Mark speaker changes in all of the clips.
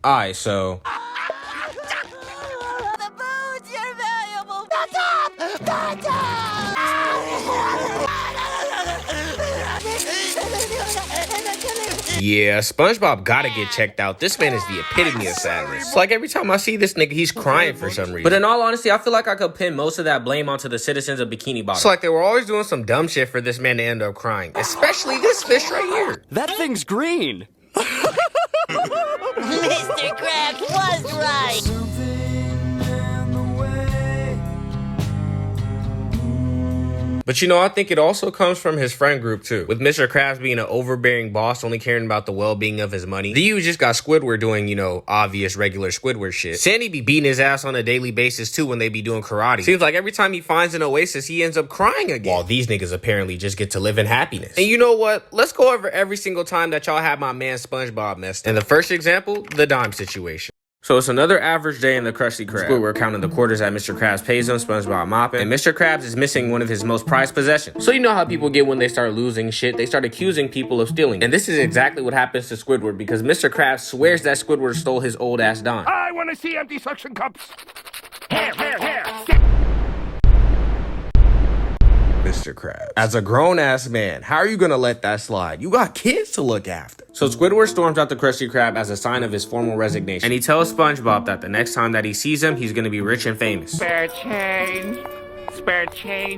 Speaker 1: Alright, so
Speaker 2: The boots, you're valuable. Back up! Back up!
Speaker 1: yeah, SpongeBob gotta get checked out. This man is the epitome of sadness. It's like every time I see this nigga, he's crying for some reason. But in all honesty, I feel like I could pin most of that blame onto the citizens of Bikini Bottom. It's like they were always doing some dumb shit for this man to end up crying. Especially this fish right here.
Speaker 3: That thing's green.
Speaker 2: Mr. Krabs was right.
Speaker 1: But you know, I think it also comes from his friend group too. With Mr. Krabs being an overbearing boss, only caring about the well-being of his money. You just got Squidward doing, you know, obvious regular Squidward shit. Sandy be beating his ass on a daily basis too when they be doing karate. Seems like every time he finds an oasis, he ends up crying again. While these niggas apparently just get to live in happiness. And you know what? Let's go over every single time that y'all had my man SpongeBob messed up. And the first example, the dime situation. So it's another average day in the Krusty Krab. Squidward counting the quarters that Mr. Krabs pays him, SpongeBob mopping, and Mr. Krabs is missing one of his most prized possessions. So you know how people get when they start losing shit, they start accusing people of stealing. And this is exactly what happens to Squidward because Mr. Krabs swears that Squidward stole his old ass dime.
Speaker 4: I want to see empty suction cups. Here.
Speaker 1: Mr. Krabs. As a grown-ass man, how are you gonna let that slide? You got kids to look after. So Squidward storms out the Krusty Krab as a sign of his formal resignation. And he tells SpongeBob that the next time that he sees him, he's gonna be rich and famous.
Speaker 4: Spare change,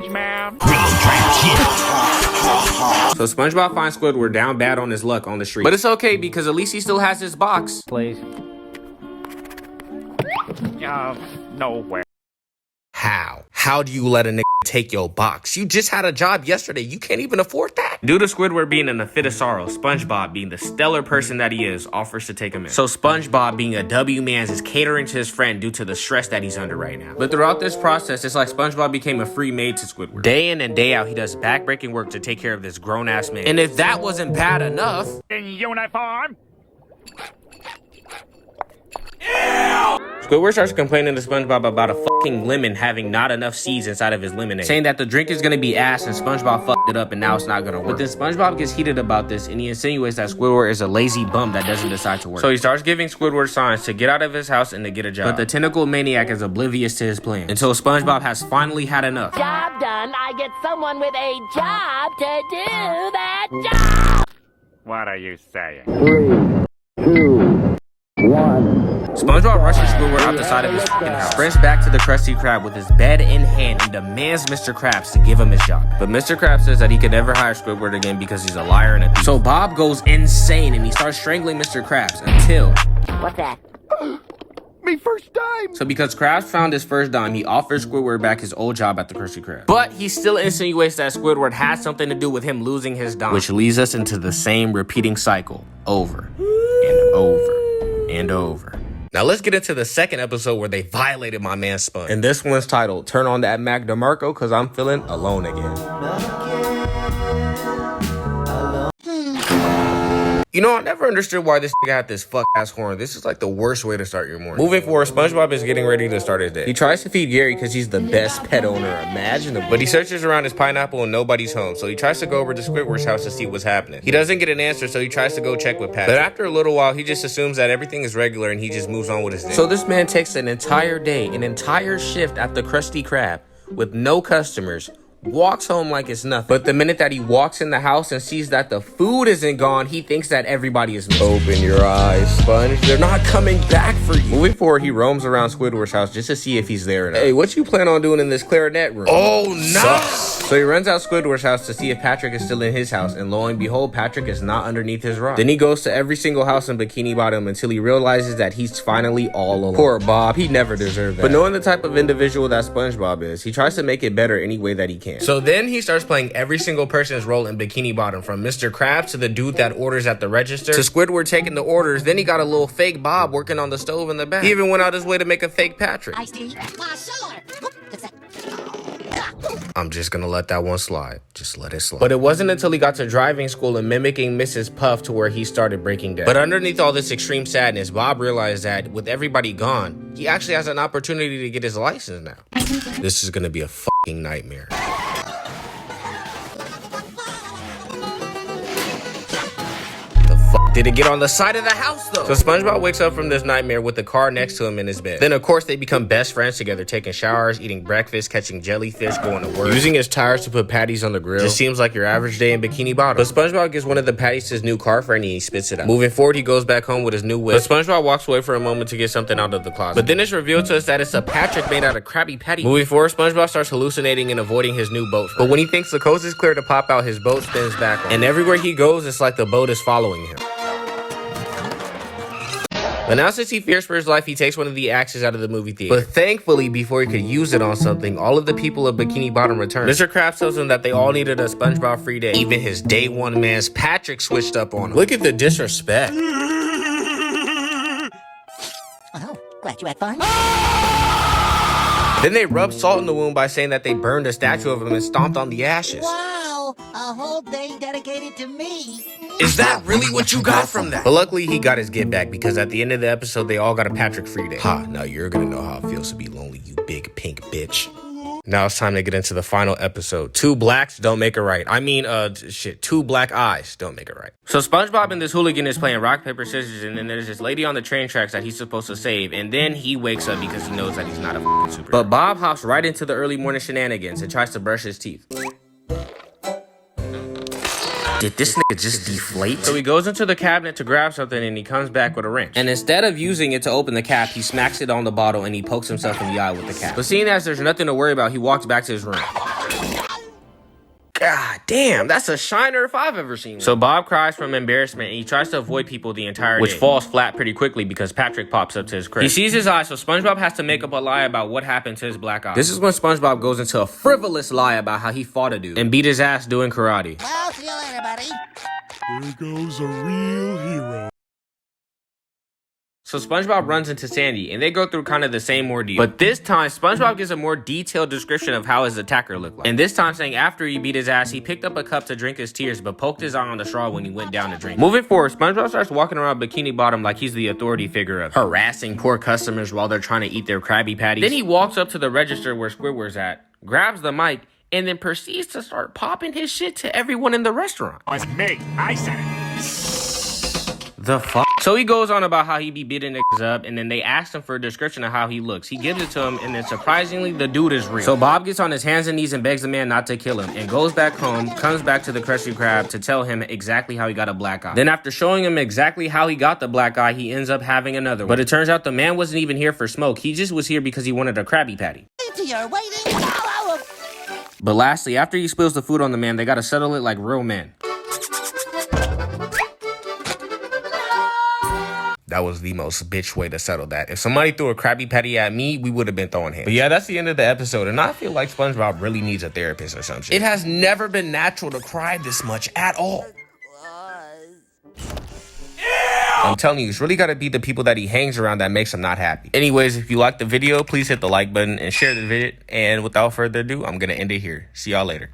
Speaker 4: ma'am.
Speaker 1: So SpongeBob finds Squidward down bad on his luck on the street. But it's okay because at least he still has his box.
Speaker 3: Please.
Speaker 4: Nowhere.
Speaker 1: How do you let a nigga take your box? You just had a job yesterday. You can't even afford that. Due to Squidward being in a fit of sorrow, SpongeBob, being the stellar person that he is, offers to take him in. So SpongeBob, being a W-man, is catering to his friend due to the stress that he's under right now. But throughout this process, it's like SpongeBob became a free maid to Squidward. Day in and day out, he does backbreaking work to take care of this grown-ass man. And if that wasn't bad enough...
Speaker 4: In uniform?
Speaker 1: Squidward starts complaining to SpongeBob about a fucking lemon having not enough seeds inside of his lemonade, saying that the drink is gonna be ass and SpongeBob fucked it up and now it's not gonna work. But then SpongeBob gets heated about this and he insinuates that Squidward is a lazy bum that doesn't decide to work. So he starts giving Squidward signs to get out of his house and to get a job. But the tentacle maniac is oblivious to his plan until SpongeBob has finally had enough.
Speaker 2: Job done. I get someone with a job to do that job.
Speaker 4: What are you saying?
Speaker 5: 3, 2, 1.
Speaker 1: SpongeBob rushes Squidward out the side of his fucking house, sprints back to the Krusty Krab with his bed in hand and demands Mr. Krabs to give him his job. But Mr. Krabs says that he could never hire Squidward again because he's a liar and a thief. So Bob goes insane and he starts strangling Mr. Krabs until...
Speaker 2: What's that?
Speaker 4: Me first dime.
Speaker 1: So because Krabs found his first dime, he offers Squidward back his old job at the Krusty Krab. But he still insinuates that Squidward had something to do with him losing his dime, which leads us into the same repeating cycle over and over and over. Now let's get into the second episode where they violated my man Sponge. And this one's titled, Turn on That Mac DeMarco, cause I'm feeling alone again. You know, I never understood why this nigga had this fuck-ass horn. This is like the worst way to start your morning. Moving forward, SpongeBob is getting ready to start his day. He tries to feed Gary because he's the best pet owner imaginable. But he searches around his pineapple and nobody's home, so he tries to go over to Squidward's house to see what's happening. He doesn't get an answer, so he tries to go check with Patrick. But after a little while, he just assumes that everything is regular and he just moves on with his day. So this man takes an entire day, an entire shift at the Krusty Krab with no customers, walks home like it's nothing. But the minute that he walks in the house and sees that the food isn't gone, he thinks that everybody is missing. Open your eyes, Sponge. They're not coming back for you. Moving forward, he roams around Squidward's house just to see if he's there or not. Hey, what you plan on doing in this clarinet room? Oh, no! So he runs out Squidward's house to see if Patrick is still in his house, and lo and behold, Patrick is not underneath his rock. Then he goes to every single house in Bikini Bottom until he realizes that he's finally all alone. Poor Bob, he never deserved that. But knowing the type of individual that SpongeBob is, he tries to make it better any way that he can. So then he starts playing every single person's role in Bikini Bottom, from Mr. Krabs to the dude that orders at the register, to Squidward taking the orders. Then he got a little fake Bob working on the stove in the back. He even went out his way to make a fake Patrick. I'm just gonna let that one slide. Just let it slide. But it wasn't until he got to driving school and mimicking Mrs. Puff to where he started breaking down. But underneath all this extreme sadness, Bob realized that with everybody gone, he actually has an opportunity to get his license now. This is gonna be a fucking nightmare. The fuck Did it get on the side of the house though? So SpongeBob wakes up from this nightmare with the car next to him in his bed. Then of course they become best friends together, taking showers, eating breakfast, catching jellyfish, going to work, using his tires to put patties on the grill. Just seems like your average day in Bikini Bottom. But SpongeBob gives one of the patties to his new car friend and he spits it out. Moving forward, he goes back home with his new whip. But SpongeBob walks away for a moment to get something out of the closet. But then it's revealed to us that it's a Patrick made out of Krabby Patty. Moving forward, SpongeBob starts hallucinating and avoiding his new boat. But when he thinks the coast is clear to pop out, his boat spins back on. And everywhere he goes, it's like the boat is following him. But now since he fears for his life, he takes one of the axes out of the movie theater. But thankfully, before he could use it on something, all of the people of Bikini Bottom return. Mr. Krabs tells him that they all needed a SpongeBob free day. Even his day one man's Patrick switched up on him. Look at the disrespect.
Speaker 3: Oh, glad you had fun.
Speaker 1: Then they rubbed salt in the wound by saying that they burned a statue of him and stomped on the ashes.
Speaker 3: Wow, a whole day dedicated to me.
Speaker 1: Is that really what you got from that? But luckily, he got his get back because at the end of the episode, they all got a Patrick free day. Ha, now you're gonna know how it feels to be lonely, you big pink bitch. Now it's time to get into the final episode. Two blacks don't make it right. I mean, two black eyes don't make it right. So SpongeBob and this hooligan is playing rock, paper, scissors, and then there's this lady on the train tracks that he's supposed to save, and then he wakes up because he knows that he's not a fucking superhero. But Bob hops right into the early morning shenanigans and tries to brush his teeth. Did this nigga just deflate? So he goes into the cabinet to grab something and he comes back with a wrench. And instead of using it to open the cap, he smacks it on the bottle and he pokes himself in the eye with the cap. But seeing as there's nothing to worry about, he walks back to his room. God damn, that's a shiner if I've ever seen one. So Bob cries from embarrassment and he tries to avoid people the entire day, which falls flat pretty quickly because Patrick pops up to his crib. He sees his eye, so SpongeBob has to make up a lie about what happened to his black eye. This is when SpongeBob goes into a frivolous lie about how he fought a dude and beat his ass doing karate.
Speaker 3: Well, see you later, buddy.
Speaker 6: Here goes a real hero.
Speaker 1: So SpongeBob runs into Sandy, and they go through kind of the same ordeal. But this time, SpongeBob gives a more detailed description of how his attacker looked like. And this time saying after he beat his ass, he picked up a cup to drink his tears, but poked his eye on the straw when he went down to drink. Moving forward, SpongeBob starts walking around Bikini Bottom like he's the authority figure of harassing poor customers while they're trying to eat their Krabby Patties. Then he walks up to the register where Squidward's at, grabs the mic, and then proceeds to start popping his shit to everyone in the restaurant.
Speaker 4: It was me. I said it.
Speaker 1: The fuck? So he goes on about how he be beating niggas up, and then they ask him for a description of how he looks. He gives it to him, and then surprisingly, the dude is real. So Bob gets on his hands and knees and begs the man not to kill him, and goes back home, comes back to the Krusty Krab to tell him exactly how he got a black eye. Then after showing him exactly how he got the black eye, he ends up having another one. But it turns out the man wasn't even here for smoke. He just was here because he wanted a Krabby Patty.
Speaker 3: You're waiting.
Speaker 1: But lastly, after he spills the food on the man, they gotta settle it like real men. That was the most bitch way to settle that. If somebody threw a Krabby Patty at me, we would have been throwing hands. But yeah, that's the end of the episode, and I feel like SpongeBob really needs a therapist or some shit. It has never been natural to cry this much at all. I'm telling you, it's really gotta be the people that he hangs around that makes him not happy. Anyways, if you liked the video, please hit the like button and share the video. And without further ado, I'm gonna end it here. See y'all later.